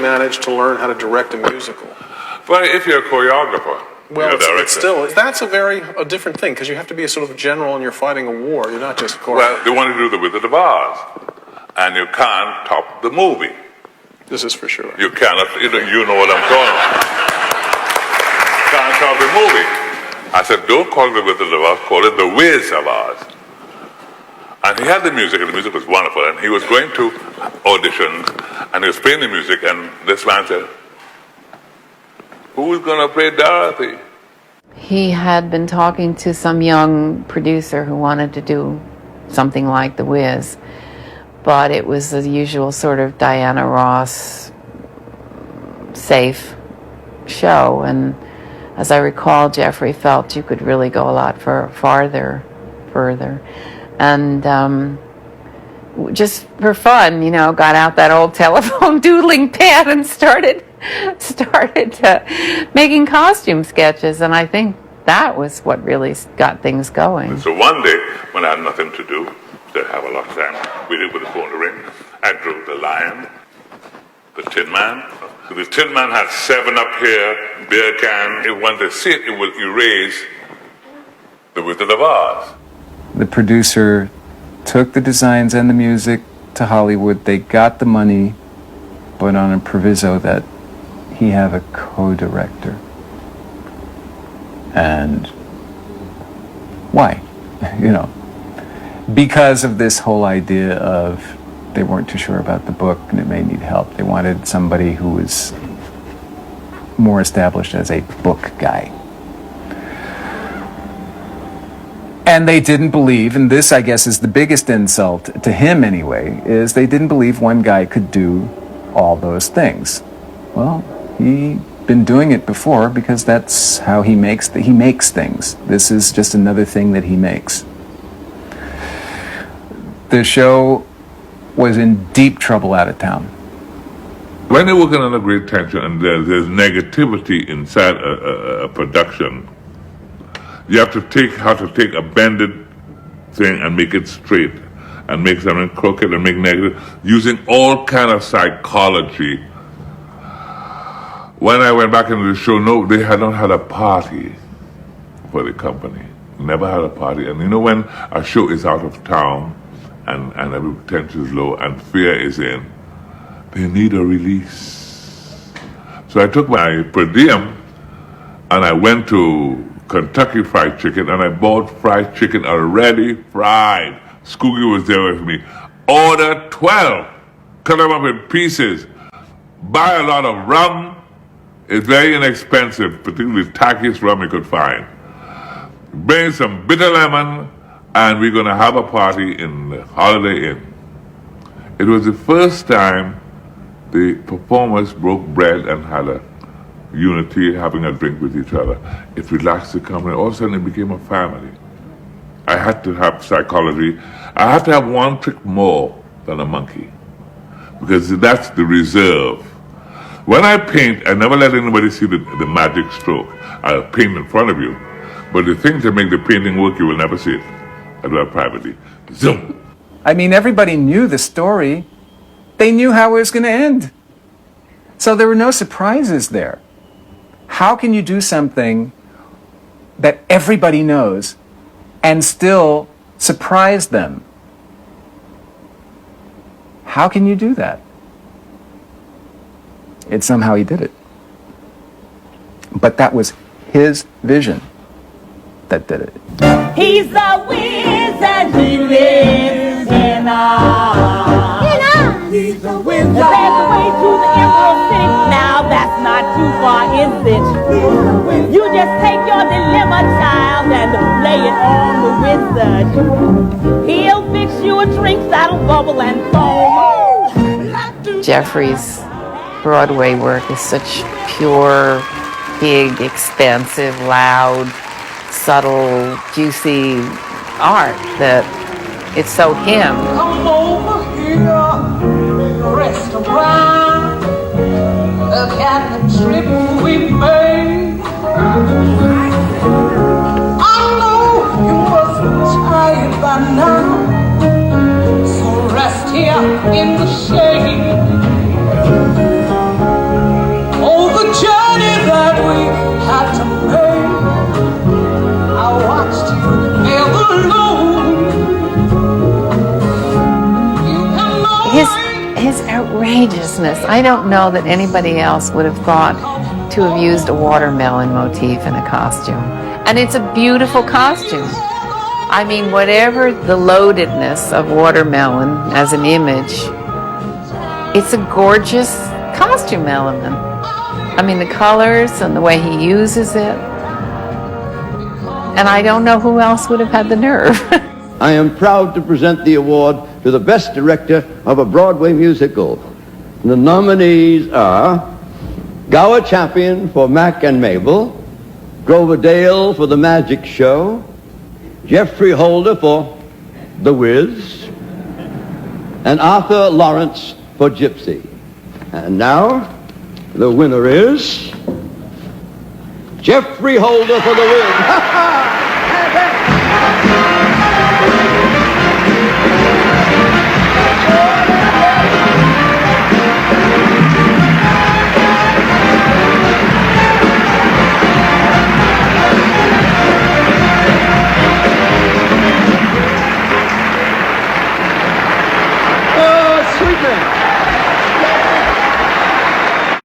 manage to learn how to direct a musical? Well, if you're a choreographer, well, you're a director. It's still, that's a different thing, because you have to be a sort of general and you're fighting a war. You're not just a choreographer. Well, they want to do the Wizard of Oz, and you can't top the movie. This is for sure. You cannot, you know what I'm talking about. Can't top the movie. I said, don't call it the Wizard of Oz, call it the Wiz of Oz. And he had the music, and the music was wonderful, and he was going to auditions, and he was playing the music, and this man said, who's going to play Dorothy? He had been talking to some young producer who wanted to do something like The Wiz, but it was the usual sort of Diana Ross safe show, and as I recall, Geoffrey felt you could really go a lot further. And just for fun, got out that old telephone doodling pad and started making costume sketches, and I think that was what really got things going. So one day, when I had nothing to do, to have a lot of time, waiting for the phone to ring, I drew the lion, the Tin Man. The Tin Man had 7 up here, beer can. When they see it, it will erase the Wizard of Oz. The producer took the designs and the music to Hollywood. They got the money, but on a proviso that he have a co-director. And why? Because of this whole idea of they weren't too sure about the book and it may need help. They wanted somebody who was more established as a book guy. And they didn't believe, and this, I guess, is the biggest insult to him anyway, is they didn't believe one guy could do all those things. Well, he'd been doing it before because that's how he makes things. This is just another thing that he makes. The show was in deep trouble out of town. When you're working on a great tension and there's negativity inside a production, you have to take a bended thing and make it straight, and make something crooked and make negative, using all kind of psychology. When I went back into the show, no, they had not had a party for the company. Never had a party. And when a show is out of town and every tension is low and fear is in, they need a release. So I took my per diem and I went to Kentucky Fried Chicken, and I bought fried chicken already fried. Scoogie was there with me. Order 12. Cut them up in pieces. Buy a lot of rum. It's very inexpensive, particularly the tackiest rum you could find. Bring some bitter lemon, and we're going to have a party in the Holiday Inn. It was the first time the performers broke bread and had a unity, having a drink with each other. It relaxed the company. All of a sudden, it became a family. I had to have psychology. I had to have one trick more than a monkey, because that's the reserve. When I paint, I never let anybody see the magic stroke. I'll paint in front of you, but the things that make the painting work, you will never see it. I do it privately. Zoom. I mean, everybody knew the story. They knew how it was going to end. So there were no surprises there. How can you do something that everybody knows and still surprise them? How can you do that? It's somehow he did it. But that was his vision that did it. He's the wizard, he lives in us. He's the wizard. There's a way to the Emerald City. Now that's not too far, is it? You just take your dilemma, child, and lay it on the wizard. He'll fix you a drink that'll bubble and foam. Geoffrey's Broadway work is such pure, big, expansive, loud, subtle, juicy art that it's so him. Come over here, restaurant. Look at the trip we made. I know you must be tired by now, so rest here in the shade. gorgeousness. I don't know that anybody else would have thought to have used a watermelon motif in a costume. And it's a beautiful costume. I mean, whatever the loadedness of watermelon as an image, it's a gorgeous costume element. I mean, the colors and the way he uses it. And I don't know who else would have had the nerve. I am proud to present the award to the Best Director of a Broadway musical. The nominees are Gower Champion for Mac and Mabel, Grover Dale for The Magic Show, Geoffrey Holder for The Wiz, and Arthur Lawrence for Gypsy. And now, the winner is Geoffrey Holder for The Wiz.